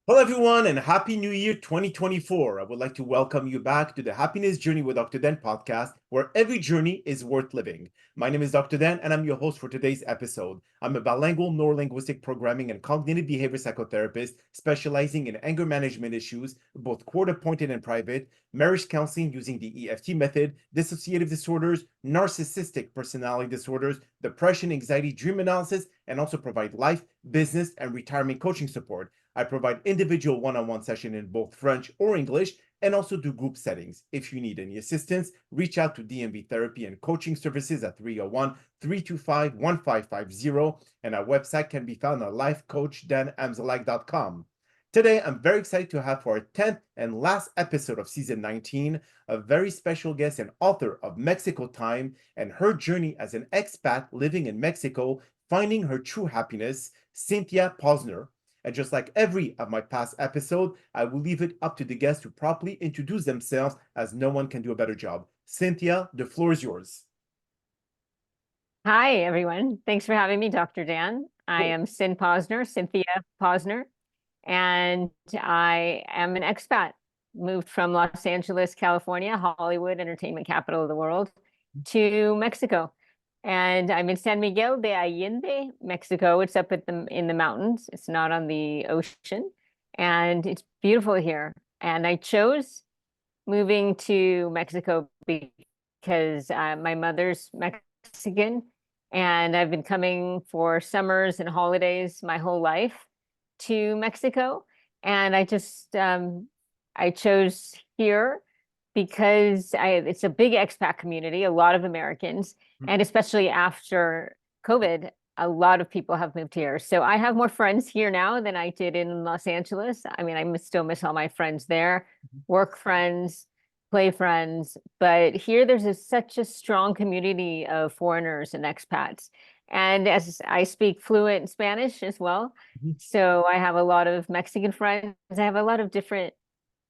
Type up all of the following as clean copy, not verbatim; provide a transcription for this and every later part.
Hello, everyone, and Happy New Year 2024. I would like to welcome you back to the Happiness Journey with Dr. Dan podcast, where every journey is worth living. My name is Dr. Dan, and I'm your host for today's episode. I'm a bilingual neurolinguistic programming and cognitive behavior psychotherapist specializing in anger management issues, both court appointed and private, marriage counseling using the EFT method, dissociative disorders, narcissistic personality disorders, depression, anxiety, dream analysis, and also provide life, business, and retirement coaching support. I provide individual one-on-one session in both French or English and also do group settings. If you need any assistance, reach out to DMV Therapy and Coaching Services at 301-325-1550, and our website can be found at lifecoachdanamzalak.com. Today, I'm very excited to have for our 10th and last episode of season 19, a very special guest and author of Mexico Time and her journey as an expat living in Mexico, finding her true happiness, Cyn Posner. And just like every of my past episodes, I will leave it up to the guests to properly introduce themselves, as no one can do a better job. Cynthia, the floor is yours. Hi, everyone. Thanks for having me, Dr. Dan. I am Cyn Posner, Cynthia Posner, and I am an expat. Moved from Los Angeles, California, Hollywood, entertainment capital of the world, to Mexico. And I'm in San Miguel de Allende, Mexico. It's up in the mountains. It's not on the ocean. And it's beautiful here. And I chose moving to Mexico because my mother's Mexican, and I've been coming for summers and holidays my whole life to Mexico. And I chose here because it's a big expat community, a lot of Americans, and especially after COVID, a lot of people have moved here. So I have more friends here now than I did in Los Angeles. I mean, still miss all my friends there, work friends, play friends. But here there's such a strong community of foreigners and expats. And as I speak fluent Spanish as well, so I have a lot of Mexican friends. I have a lot of different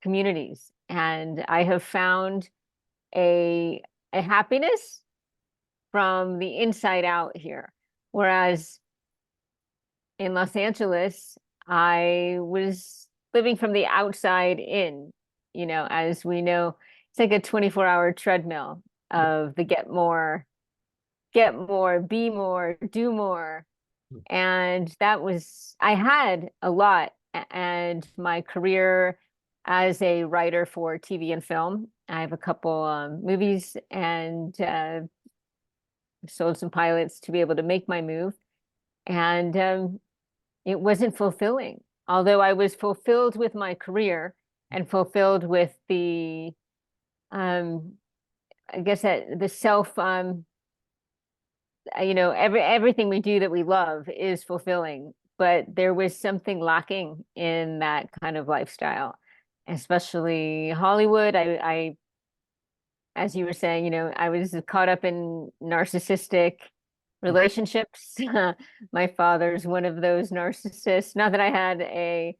communities, and I have found a happiness from the inside out here. Whereas in Los Angeles, I was living from the outside in, as we know, it's like a 24-hour treadmill of the get more, be more, do more. And I had a lot. And my career as a writer for TV and film, I have a couple movies and sold some pilots to be able to make my move. And it wasn't fulfilling, although I was fulfilled with my career and fulfilled with I guess that the self, everything we do that we love is fulfilling, but there was something lacking in that kind of lifestyle, especially Hollywood. As you were saying, I was caught up in narcissistic relationships. My father's one of those narcissists. Not that I had a,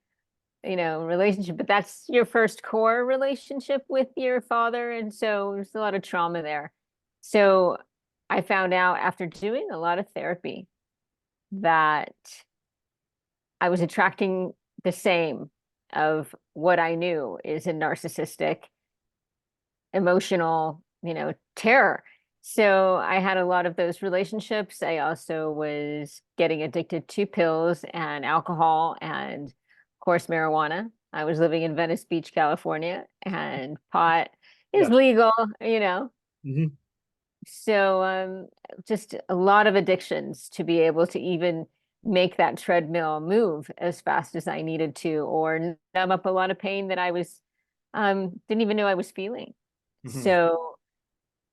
relationship, but that's your first core relationship with your father. And so there's a lot of trauma there. So I found out after doing a lot of therapy that I was attracting the same of what I knew is a narcissistic, emotional, terror. So I had a lot of those relationships. I also was getting addicted to pills and alcohol and, of course, marijuana. I was living in Venice Beach, California, and pot is legal, Mhm. So just a lot of addictions to be able to even make that treadmill move as fast as I needed to, or numb up a lot of pain that I was didn't even know I was feeling. Mhm. So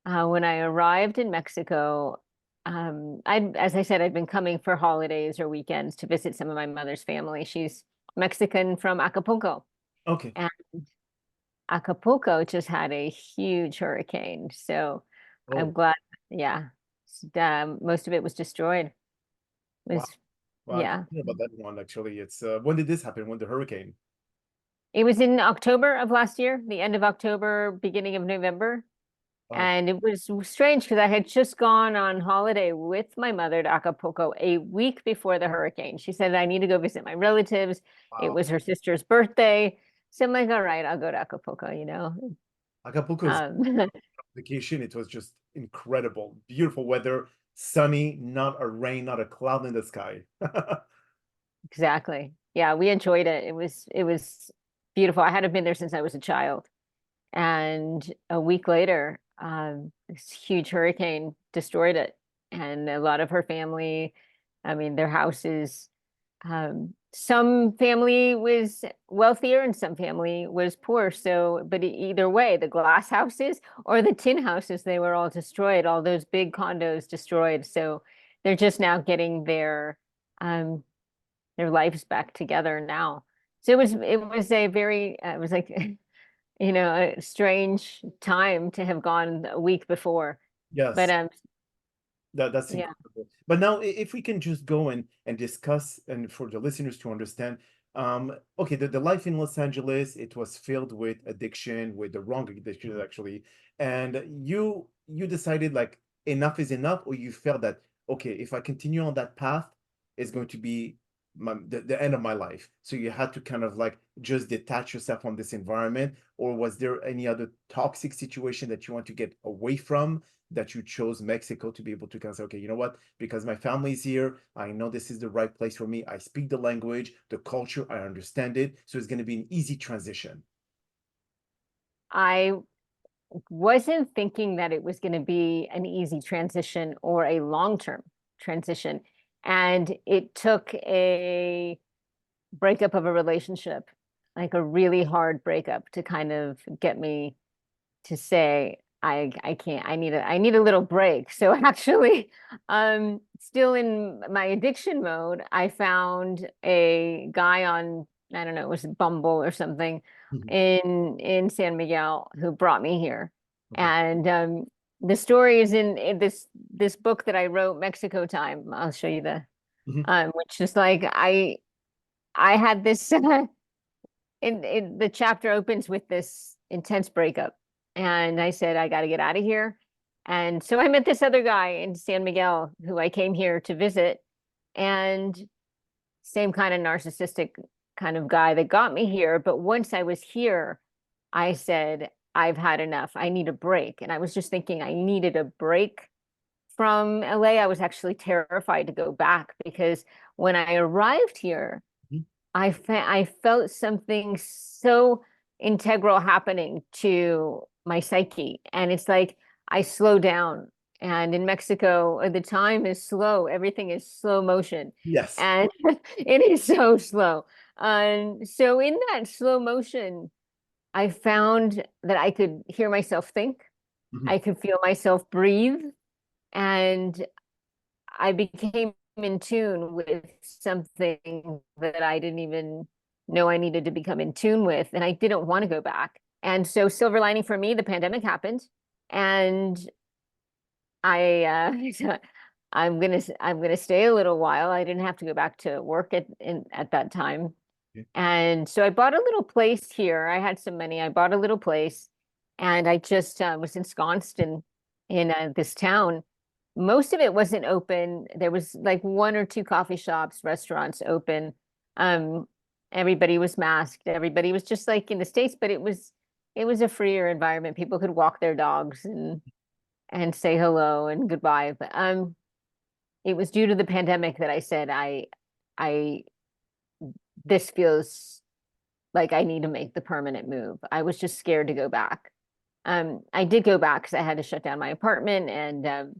when I arrived in Mexico, as I said, I'd been coming for holidays or weekends to visit some of my mother's family. She's Mexican from Acapulco, Okay. and Acapulco just had a huge hurricane. So I'm Oh, glad, yeah, most of it was destroyed. It wow. was, Well, I yeah. didn't know about that one, actually. When did this happen? When the hurricane? It was in October of last year, the end of October, beginning of November. Oh, And it was strange because I had just gone on holiday with my mother to Acapulco a week before the hurricane. She said, I need to go visit my relatives. It wow. was her sister's birthday. So I'm like, all right, I'll go to Acapulco, Acapulco is Um, vacation. It was just incredible. Beautiful weather, sunny, not a rain, not a cloud in the sky. exactly. Yeah, we enjoyed it. It was beautiful. I hadn't been there since I was a child. And a week later, this huge hurricane destroyed it. And a lot of her family, I mean, their houses, some family was wealthier and some family was poor. So, but either way, the glass houses or the tin houses, they were all destroyed, all those big condos destroyed. So they're just now getting their lives back together now. So it was a very it was like a strange time to have gone a week before. But Yes. That's yeah, incredible. But now, if we can just go and discuss, and for the listeners to understand, okay, the life in Los Angeles, it was filled with addiction, with the wrong addiction actually, and you decided like enough is enough, or you felt that okay, if I continue on that path, it's going to be the end of my life. So you had to kind of like just detach yourself from this environment, or was there any other toxic situation that you want to get away from? That you chose Mexico to be able to kind of say, okay, you know what? Because my family's here, I know this is the right place for me. I speak the language, the culture, I understand it. So it's going to be an easy transition. I wasn't thinking that it was going to be an easy transition or a long-term transition. And it took a breakup of a relationship, like a really hard breakup to kind of get me to say I can't, I need a little break. So actually, still in my addiction mode, I found a guy on, I don't know, it was Bumble or something Mhm. in San Miguel who brought me here. Okay. And the story is in this book that I wrote, Mexico Time. I'll show you Mhm. which is like I had this the chapter opens with this intense breakup. And I said, I got to get out of here. And so I met this other guy in San Miguel who I came here to visit. And same kind of narcissistic kind of guy that got me here. But once I was here, I said, I've had enough. I need a break. And I was just thinking I needed a break from LA. I was actually terrified to go back because when I arrived here, Mhm. I felt something so integral happening to my psyche. And it's like I slow down. And in Mexico, the time is slow. Everything is slow motion. Yes. And it is so slow. And so in that slow motion, I found that I could hear myself think. Mhm. I could feel myself breathe. And I became in tune with something that I didn't even know I needed to become in tune with, and I didn't want to go back. And so, silver lining for me, the pandemic happened, and I I'm gonna stay a little while. I didn't have to go back to work at that time, Okay. and so I bought a little place here. I had some money. I bought a little place, and I just was ensconced in this town. Most of it wasn't open. There was like one or two coffee shops, restaurants open. Um, Everybody was masked. Everybody was just like in the States, but it was a freer environment. People could walk their dogs and say hello and goodbye. But it was due to the pandemic that I said I this feels like I need to make the permanent move. I was just scared to go back. I did go back because I had to shut down my apartment and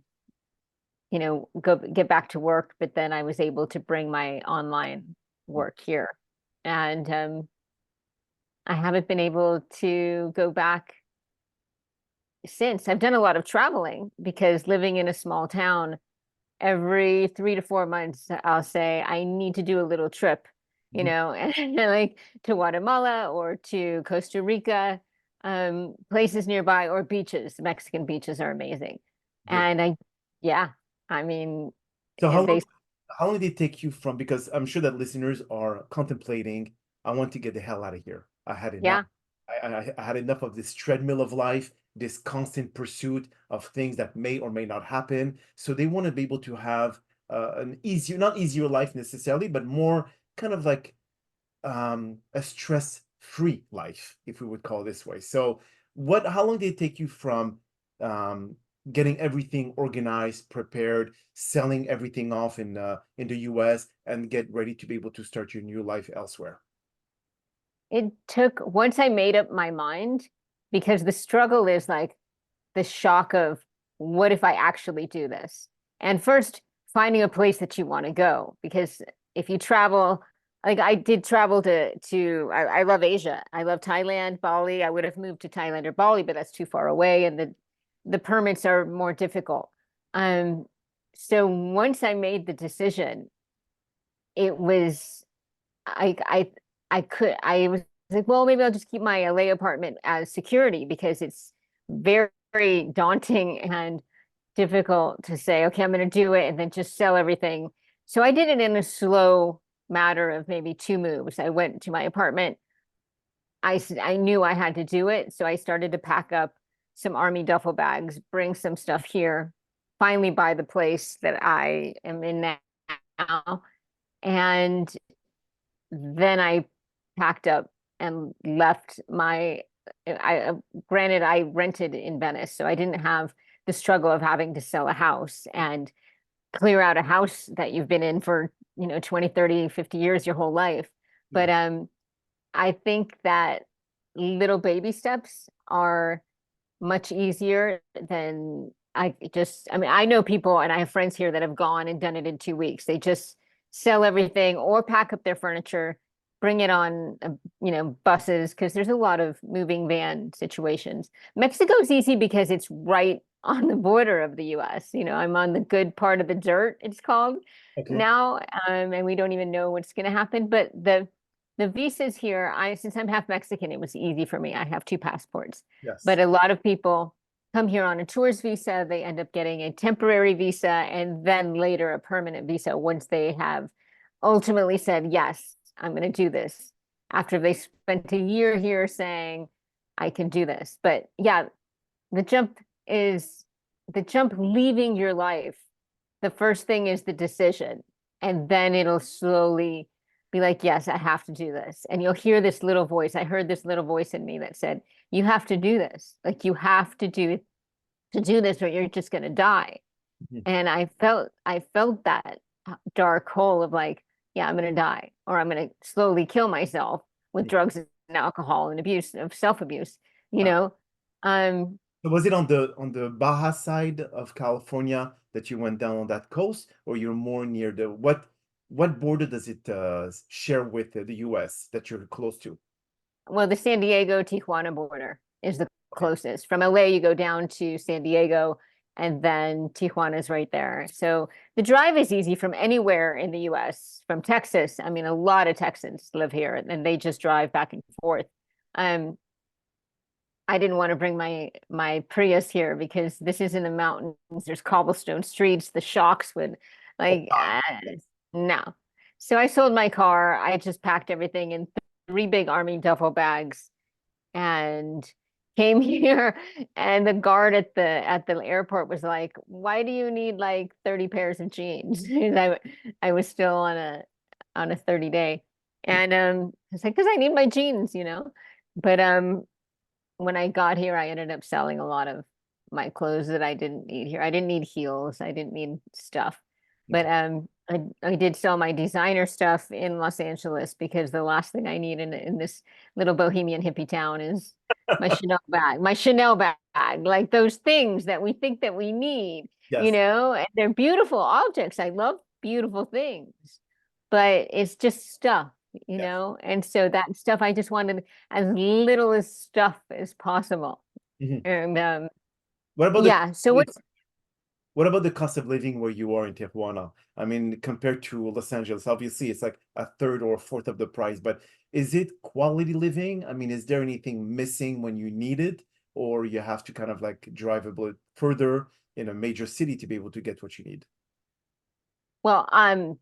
go get back to work, but then I was able to bring my online work here. And I haven't been able to go back since. I've done a lot of traveling because living in a small town, every 3 to 4 months, I'll say, I need to do a little trip, Mhm. and like to Guatemala or to Costa Rica, places nearby or beaches. Mexican beaches are amazing. Good. And yeah, I mean, So they, how long did it take you from, because I'm sure that listeners are contemplating, I want to get the hell out of here. I had enough. yeah, I had enough of this treadmill of life. this constant pursuit of things that may or may not happen. So they want to be able to have an easier, not easier life necessarily, but more kind of like a stress-free life, if we would call it this way. So how long did it take you from um, getting everything organized, prepared, selling everything off in the US and get ready to be able to start your new life elsewhere? It took, once I made up my mind, because the struggle is like the shock of what if I actually do this? And first, finding a place that you want to go, because if you travel, like I did travel I love Asia. I love Thailand, Bali. I would have moved to Thailand or Bali, but that's too far away, and the permits are more difficult. Um, so once I made the decision, it was I I I was like, well, maybe I'll just keep my LA apartment as security, because it's very, very daunting and difficult to say, okay, I'm going to do it and then just sell everything. So I did it in a slow matter of maybe 2 moves. I went to my apartment. I knew I had to do it, so I started to pack up some army duffel bags, bring some stuff here, finally buy the place that I am in now, and then I packed up and left I granted I rented in Venice, so I didn't have the struggle of having to sell a house and clear out a house that you've been in for, 20, 30, 50 years, your whole life. But Yeah. I think that little baby steps are much easier than I mean, I know people and I have friends here that have gone and done it in 2 weeks. They just sell everything or pack up their furniture, bring it on, buses, because there's a lot of moving van situations. Mexico is easy because it's right on the border of the US. I'm on the good part of the dirt, it's called Okay. now, and we don't even know what's going to happen. But the visas here, since I'm half Mexican, it was easy for me. I have two passports. But Yes. a lot of people come here on a tourist visa, they end up getting a temporary visa and then later a permanent visa once they have ultimately said, yes, I'm going to do this, after they spent a year here saying, I can do this. But yeah, the jump is the jump leaving your life. The first thing is the decision, and then it'll slowly be like, yes, I have to do this. And you'll hear this little voice. I heard this little voice in me that said, you have to do this. Like you have to do this or you're just going to die. Mhm. And I felt that dark hole of like, yeah, I'm going to die, or I'm going to slowly kill myself with Yeah. drugs and alcohol and abuse of self-abuse, you Uh, know. Um, so was it on the Baja side of California that you went down on that coast, or you're more near the what border does it share with the US that you're close to? well, the San Diego Tijuana border is the Okay. closest. From LA, you go down to San Diego, and then Tijuana is right there. So the drive is easy from anywhere in the US. From Texas, I mean, a lot of Texans live here, and they just drive back and forth. Um, I didn't want to bring my Prius here because this is in the mountains. There's cobblestone streets. The shocks would Oh, like wow. no. So I sold my car. I just packed everything in three big army duffel bags and came here. And the guard at the airport was like, "Why do you need like 30 pairs of jeans?" And I was still on a 30 day. And it's like, because I need my jeans. But when I got here, I ended up selling a lot of my clothes that I didn't need here. I didn't need heels. I didn't need stuff. But Okay. I did sell my designer stuff in Los Angeles, because the last thing I need in this little bohemian hippie town is my Chanel bag, like those things that we think that we need, Yes. and they're beautiful objects. I love beautiful things, but it's just stuff, Yes. and so that stuff I just wanted as little as stuff as possible. Mhm. And What about the yeah, so what's what about the cost of living where you are in Tijuana? I mean, compared to Los Angeles, obviously it's like a third or a fourth of the price, but is it quality living? I mean, is there anything missing when you need it, or you have to kind of like drive a bit further in a major city to be able to get what you need? well, I'm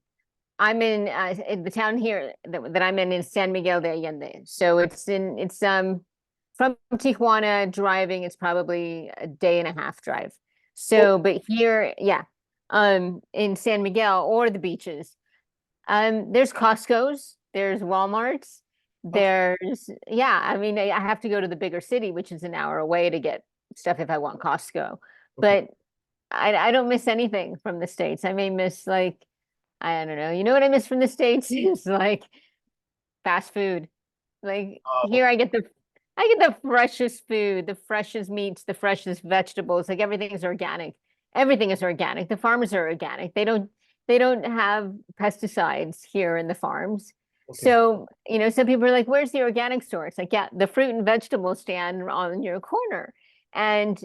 in the town here that I'm in San Miguel de Allende. So it's from Tijuana driving, it's probably a day and a half drive. Oh, So, but here, yeah, in San Miguel or the beaches, there's Costco's, there's Walmart's, okay, yeah, I mean, I have to go to the bigger city, which is an hour away to get stuff if I want Costco. okay. But I don't miss anything from the States. I may miss like, I don't know, you know what I miss from the States is like fast food. Like Oh, here I get the freshest food, the freshest meats, the freshest vegetables. Like everything is organic. Everything is organic. The farmers are organic. They don't have pesticides here in the farms. okay. So, some people are like, where's the organic store? It's like, yeah, the fruit and vegetable stand on your corner and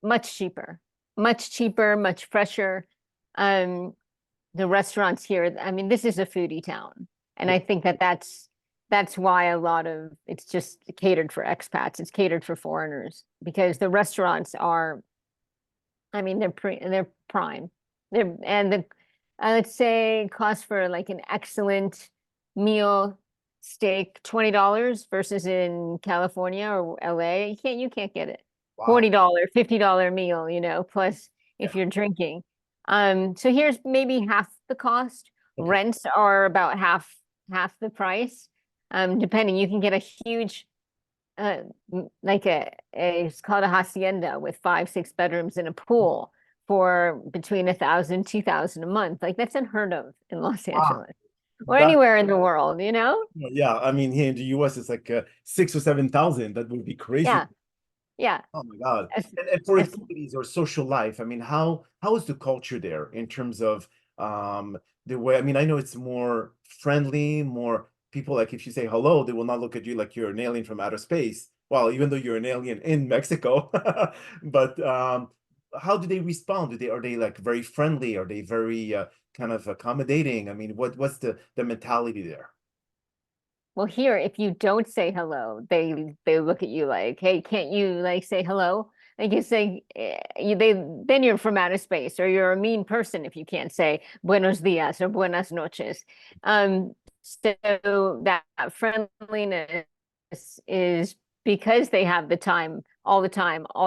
much cheaper, much cheaper, much fresher. Um, the restaurants here, I mean, this is a foodie town. And Yeah. I think that's why a lot of it's just catered for expats. It's catered for foreigners because the restaurants are, I mean, they're prime. Let's say cost for like an excellent meal steak $20 versus in California or LA, you can't get it. Wow. $40, $50 meal, plus Yeah. if you're drinking. So here's maybe half the cost. Okay. Rents are about half the price. Depending, you can get a huge uh like it's called a hacienda with 5 6 bedrooms and a pool for between 1,000 2,000 a month. Like that's unheard of in Los Wow. Angeles or That, anywhere in the world. yeah, I mean, here in the US, it's like 6 or 7 thousand. That would be crazy. Yeah, yeah. Oh my God. As, And for as, activities or social life, I mean, how is the culture there in terms of the way, I mean, I know it's more friendly, more people like if you say hello, they will not look at you like you're an alien from outer space. Well, even though you're an alien in Mexico. But how do they respond? Are they like very friendly? Are they very kind of accommodating? I mean, what's the mentality there? well, here, if you don't say hello, they look at you like, hey, can't you like say hello? Like you say, then you're from outer space, or you're a mean person if you can't say buenos dias or buenas noches. Um, so that friendliness is because they have the time, all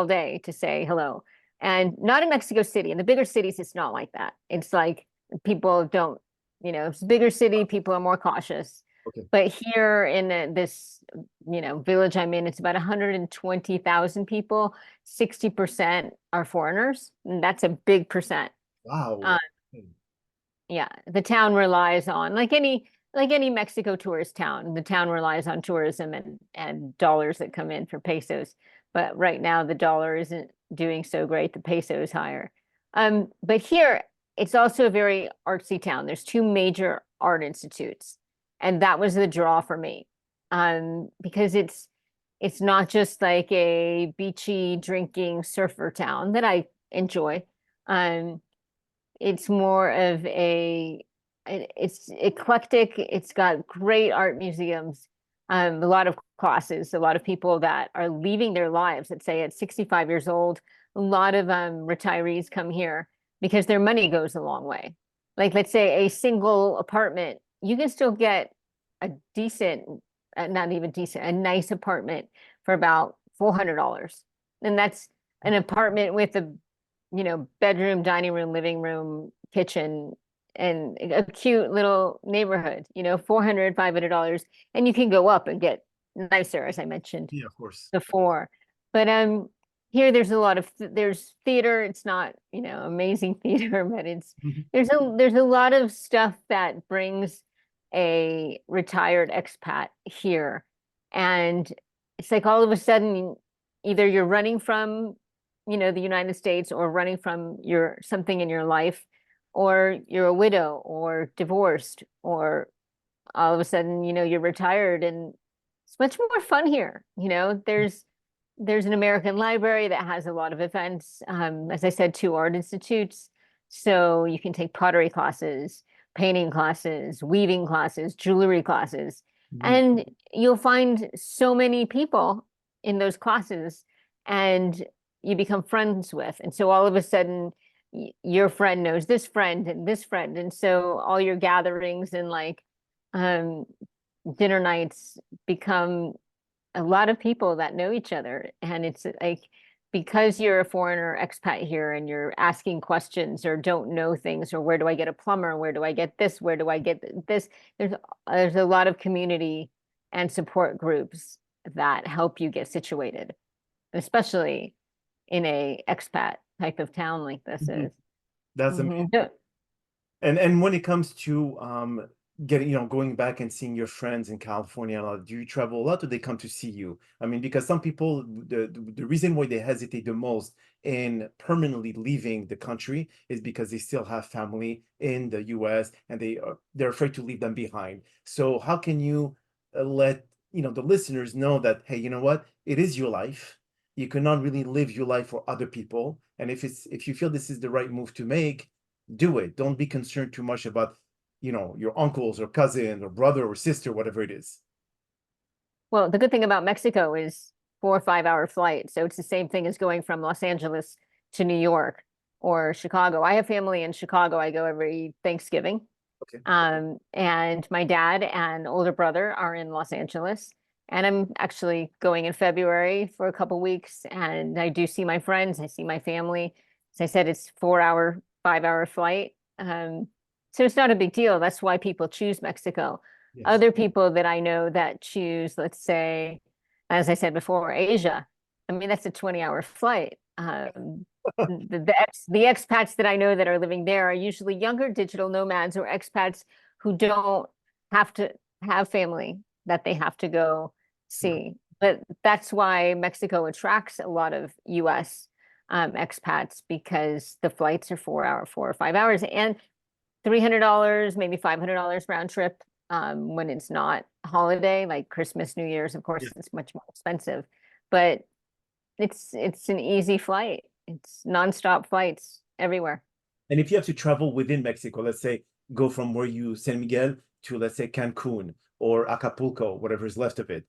day to say hello. And not in Mexico City. In the bigger cities, it's not like that. It's like people don't, it's a bigger city, people are more cautious. Okay. But here in this, village I'm in, it's about 120,000 people. 60% are foreigners, and that's a big percent. Uh, Wow. yeah, the town relies on like any Mexico tourist town. The town relies on tourism and dollars that come in for pesos. But right now the dollar isn't doing so great. The peso is higher. But here it's also a very artsy town. There's two major art institutes, and that was the draw for me. Because it's not just like a beachy drinking surfer town that I enjoy. Um, it's more of it's eclectic. It's got great art museums, a lot of classes, a lot of people that are leaving their lives, let's say at 65 years old. A lot of retirees come here because their money goes a long way. Like let's say a single apartment, you can still get a decent, not even decent, a nice apartment for about $400. And that's an apartment with a bedroom, dining room, living room, kitchen, and a cute little neighborhood, $400, $500. And you can go up and get nicer, as I mentioned Yeah, of course. before. But here there's a lot of there's theater. It's not, amazing theater, but Mhm. there's a lot of stuff that brings a retired expat here. And it's like all of a sudden, either you're running from, the United States or running from your something in your life, or you're a widow or divorced, or all of a sudden, you're retired and it's much more fun here. There's an American library that has a lot of events. As I said, two art institutes. So you can take pottery classes, painting classes, weaving classes, jewelry classes. Mhm. And you'll find so many people in those classes and you become friends with. And so all of a sudden, your friend knows this friend and this friend. And so all your gatherings and like um, dinner nights become a lot of people that know each other. And it's like, because you're a foreigner expat here and you're asking questions or don't know things, or where do I get a plumber? Where do I get this? Where do I get this? There's a lot of community and support groups that help you get situated, especially in a expat type of town like this Mhm. is. That's amazing. Mhm. And when it comes to getting, going back and seeing your friends in California a lot, do you travel a lot or they come to see you? I mean, because some people, the reason why they hesitate the most in permanently leaving the country is because they still have family in the US and they're afraid to leave them behind. So how can you let, the listeners know that, hey, you know what? It is your life. You cannot really live your life for other people. And if you feel this is the right move to make, do it. Don't be concerned too much about, your uncles or cousin or brother or sister, whatever it is. Well, the good thing about Mexico is 4 or 5 hour flight. So it's the same thing as going from Los Angeles to New York or Chicago. I have family in Chicago. I go every Thanksgiving. Okay. And my dad and older brother are in Los Angeles. And I'm actually going in February for a couple weeks. And I do see my friends, I see my family. As I said, it's 4 hour, 5 hour flight. So it's not a big deal. That's why people choose Mexico. Yes. Other people that I know that choose, let's say, as I said before, Asia. I mean, that's a 20-hour flight. The expats that I know that are living there are usually younger digital nomads or expats who don't have to have family that they have to go Right. see. But that's why Mexico attracts a lot of US expats, because the flights are 4 hour, 4 or 5 hours, and $300, maybe $500 round trip. When it's not a holiday like Christmas, New Year's, of course, Yeah. it's much more expensive. But it's an easy flight. It's nonstop flights everywhere. And if you have to travel within Mexico, let's say go from where you San Miguel to, let's say, Cancun or Acapulco, whatever is left of it,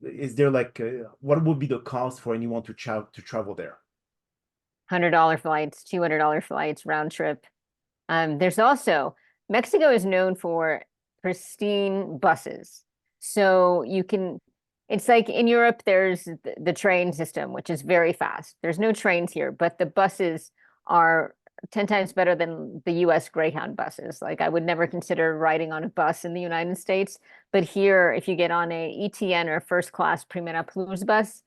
is there like what would be the cost for anyone to travel there? $100 flights, $200 flights round trip. There's also, Mexico is known for pristine buses. So you can, it's like in Europe, there's the train system, which is very fast. There's no trains here, but the buses are 10 times better than the US Greyhound buses. Like, I would never consider riding on a bus in the United States, but here, if you get on a ETN or first class Primera Plus bus,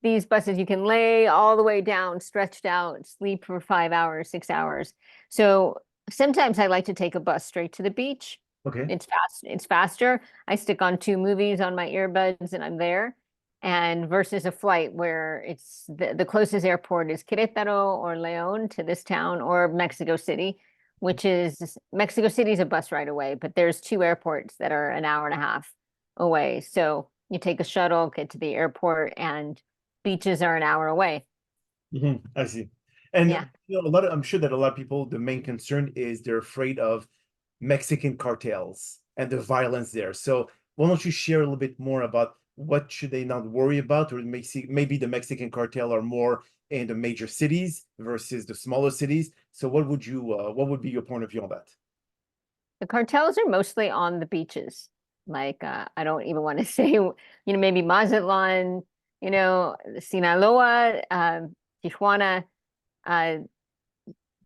these buses you can lay all the way down, stretched out, sleep for 5 hours, 6 hours. So sometimes I like to take a bus straight to the beach. Okay. It's faster. I stick on 2 movies on my earbuds and I'm there. And versus a flight where it's the closest airport is Querétaro or León to this town, or Mexico City, which is Mexico City is a bus ride away, but there's 2 airports that are an hour and a half away. So you take a shuttle, get to the airport, and beaches are an hour away. I see. And Yeah. I'm sure that a lot of people, the main concern is they're afraid of Mexican cartels and the violence there. So why don't you share a little bit more about what should they not worry about, or maybe the Mexican cartel are more in the major cities versus the smaller cities. So what would be your point of view on that? The cartels are mostly on the beaches. Like, I don't even want to say, maybe Mazatlan, Sinaloa, Tijuana, uh,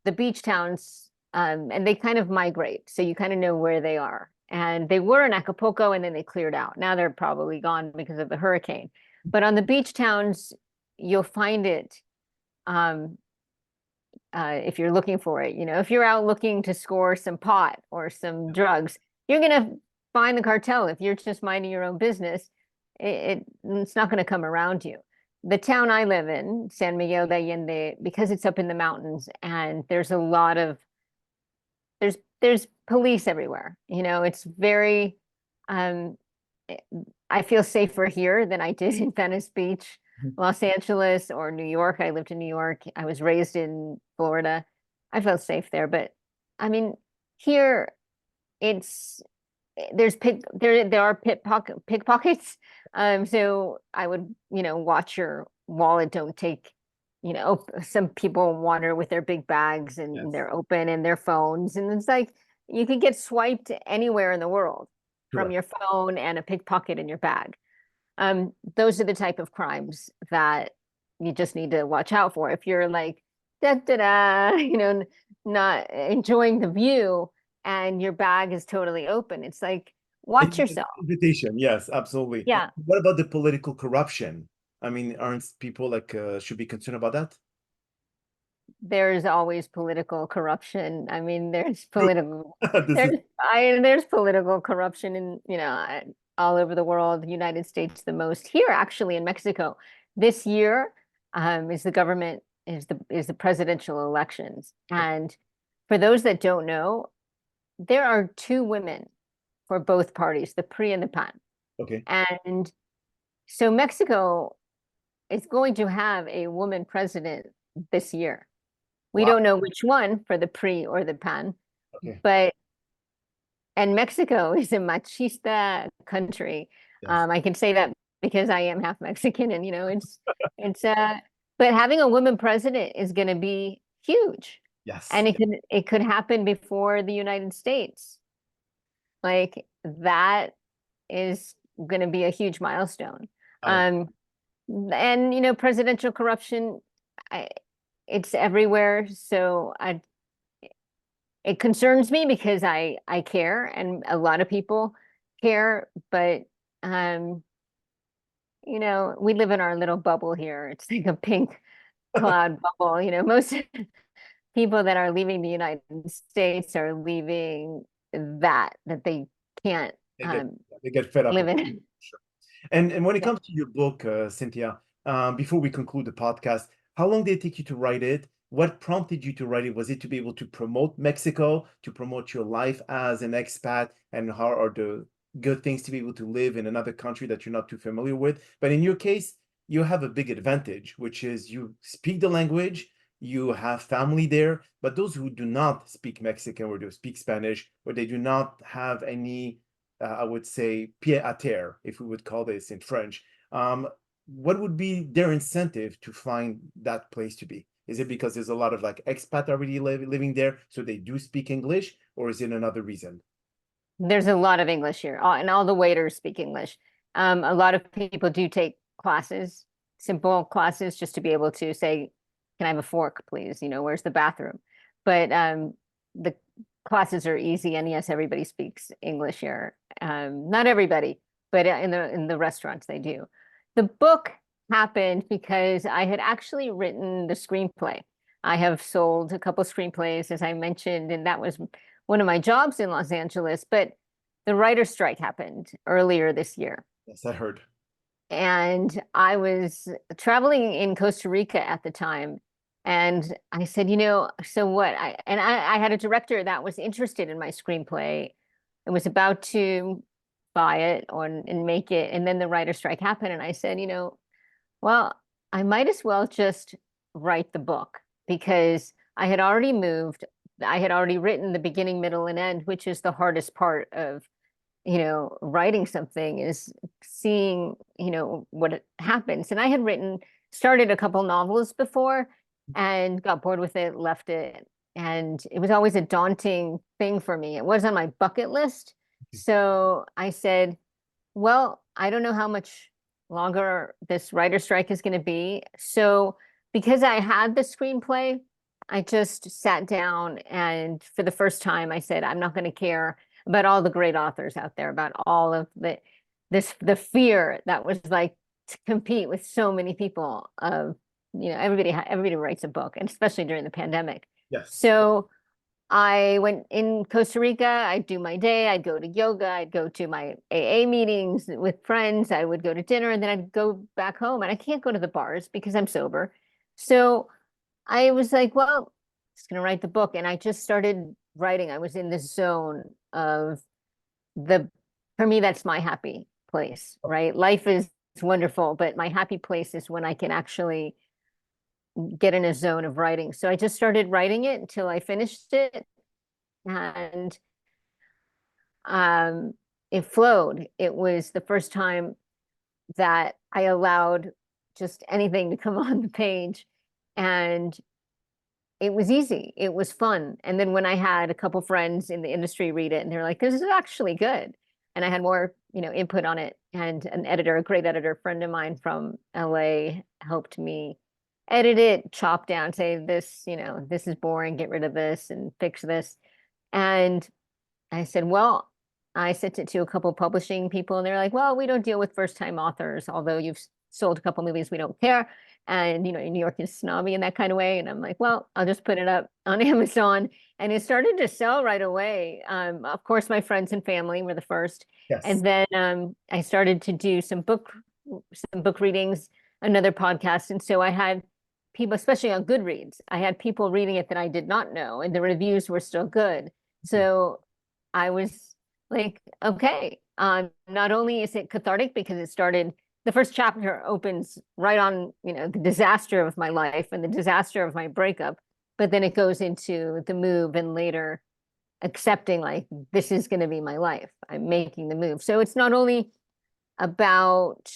the beach towns, and they kind of migrate. So you kind of know where they are. And they were in Acapulco and then they cleared out. Now they're probably gone because of the hurricane. But on the beach towns, you'll find it, um, if you're looking for it. If you're out looking to score some pot or some drugs, you're going to find the cartel. If you're just minding your own business, it's not going to come around you. The town I live in, San Miguel de Allende, because it's up in the mountains and there's a lot of there's police everywhere. It's very um I feel safer here than I did in Venice Beach, Los Angeles, or New York. I lived in New York. I was raised in Florida. I felt safe there, but I mean, here it's there are pickpockets. So I would, watch your wallet. Don't take, some people wander with their big bags and Yes, they're open and their phones, and it's like you could get swiped anywhere in the world from correct. your phone and a pickpocket in your bag. those are the type of crimes that you just need to watch out for. If you're like, da da da, not enjoying the view and your bag is totally open, it's like, watch yourself. Invitation, yes, absolutely. Yeah. What about the political corruption? I mean, aren't people like should be concerned about that? There's always political corruption. I mean, True. This is there's political corruption in, all over the world, the United States the most. Here, actually, in Mexico, this year, is the government is the presidential elections. And for those that don't know, there are two women for both parties, the PRI and the PAN. okay. And so Mexico is going to have a woman president this year. We Wow. don't know which one for the PRI or the PAN, Okay. and Mexico is a machista country. Yes. I can say that because I am half Mexican, and it's but having a woman president is going to be huge, Yes. and it could happen before the United States. Like that is going to be a huge milestone. I, And presidential corruption, it's everywhere. So it concerns me because I care, and a lot of people care, but we live in our little bubble here. It's like a pink cloud bubble. Most people that are leaving the United States are leaving that they can't they get they get fed up live with it. in. Sure. And when it Yeah. comes to your book, Cynthia, before we conclude the podcast, how long did it take you to write it? What prompted you to write it? Was it to be able to promote Mexico, to promote your life as an expat, and how are the good things to be able to live in another country that you're not too familiar with? But in your case, you have a big advantage, which is you speak the language, you have family there. But those who do not speak Mexican or do speak Spanish, or they do not have any, I would say, pied à terre, if we would call this in French, what would be their incentive to find that place to be? Is it because there's a lot of like expat already living there, so they do speak English, or is it another reason? There's a lot of English here, and all the waiters speak English. A lot of people do take classes, simple classes, just to be able to say, "Can I have a fork, please? Where's the bathroom?" But the classes are easy, and yes, everybody speaks English here. Not everybody, but in the restaurants they do. The book happened because I had actually written the screenplay. I have sold a couple screenplays, as I mentioned, and that was one of my jobs in Los Angeles, but the writer's strike happened earlier this year. Yes, I heard. And I was traveling in Costa Rica at the time. And I said, so what? I had a director that was interested in my screenplay and was about to buy it and make it. And then the writer's strike happened. And I said, well, I might as well just write the book because I had already moved. I had already written the beginning, middle, and end, which is the hardest part of, writing something is seeing, what happens. And I had started a couple novels before and got bored with it, left it. And it was always a daunting thing for me. It was on my bucket list. So I said, well, I don't know how much longer this writer strike is going to be. So because I had the screenplay, I just sat down and for the first time I said, I'm not going to care about all the great authors out there, about all of the fear that was like to compete with so many people of, everybody writes a book, and especially during the pandemic. Yes. So I went in Costa Rica, I'd do my day, I'd go to yoga, I'd go to my AA meetings with friends, I would go to dinner, and then I'd go back home. And I can't go to the bars because I'm sober. So I was like, well, I'm just going to write the book. And I just started writing. I was in this zone of for me, that's my happy place, right? Life is wonderful, but my happy place is when I can actually get in a zone of writing. So I just started writing it until I finished it. And it flowed. It was the first time that I allowed just anything to come on the page. And it was easy. It was fun. And then when I had a couple friends in the industry read it, and they're like, this is actually good. And I had more input on it. And an editor, a great editor friend of mine from LA, helped me edit it, chop down, say this, this is boring, get rid of this and fix this. And I said, well, I sent it to a couple publishing people, and they're like, well, we don't deal with first-time authors, although you've sold a couple movies, we don't care. And, New York is snobby in that kind of way. And I'm like, well, I'll just put it up on Amazon. And it started to sell right away. Of course, my friends and family were the first. Yes. And then I started to do some book readings, another podcast. And so I had people, especially on Goodreads, I had people reading it that I did not know, and the reviews were still good. So I was like, okay, not only is it cathartic because it started, the first chapter opens right on, the disaster of my life and the disaster of my breakup, but then it goes into the move and later accepting like, this is going to be my life. I'm making the move. So it's not only about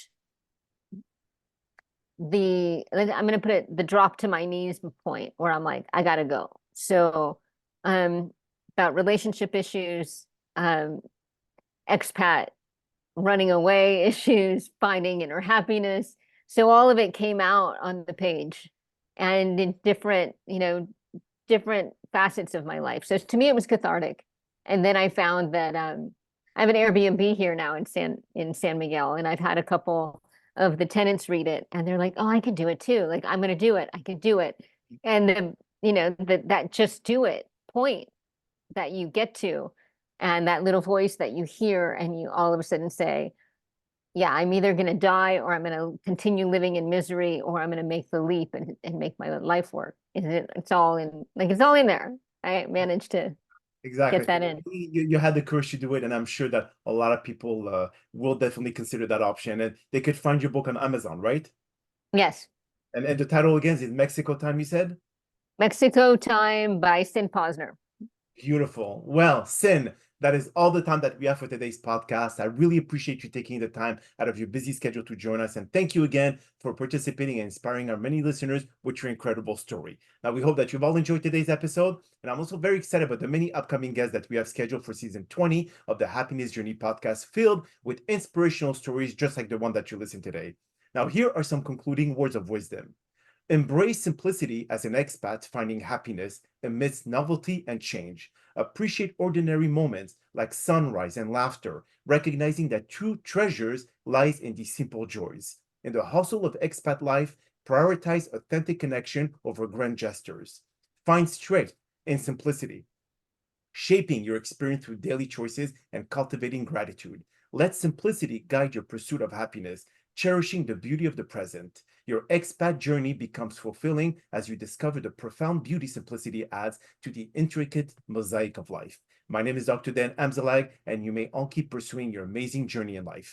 I'm going to put it, the drop to my knees point where I'm like, I gotta go. So, about relationship issues, expat, running away issues, finding inner happiness. So all of it came out on the page and in different facets of my life. So to me, it was cathartic. And then I found that, I have an Airbnb here now in San Miguel, and I've had a couple of the tenants read it, and they're like, "Oh, I can do it too. Like, I'm going to do it. I can do it." And that just do it point that you get to, and that little voice that you hear, and you all of a sudden say, "Yeah, I'm either going to die, or I'm going to continue living in misery, or I'm going to make the leap and make my life work." It's all in there. I managed to get Exactly. that in. You had the courage to do it, and I'm sure that a lot of people will definitely consider that option. And they could find your book on Amazon, right? Yes. And the title again is Mexico Time, you said? Mexico Time by Cyn Posner. Beautiful. Well, Cyn, that is all the time that we have for today's podcast. I really appreciate you taking the time out of your busy schedule to join us. And thank you again for participating and inspiring our many listeners with your incredible story. Now, we hope that you've all enjoyed today's episode. And I'm also very excited about the many upcoming guests that we have scheduled for season 20 of the Happiness Journey podcast, filled with inspirational stories just like the one that you listened today. Now, here are some concluding words of wisdom. Embrace simplicity as an expat finding happiness amidst novelty and change. Appreciate ordinary moments like sunrise and laughter, recognizing that true treasures lies in these simple joys. In the hustle of expat life, prioritize authentic connection over grand gestures. Find strength in simplicity, shaping your experience through daily choices and cultivating gratitude. Let simplicity guide your pursuit of happiness, cherishing the beauty of the present. Your expat journey becomes fulfilling as you discover the profound beauty simplicity adds to the intricate mosaic of life. My name is Dr. Dan Amzalag, and you may all keep pursuing your amazing journey in life.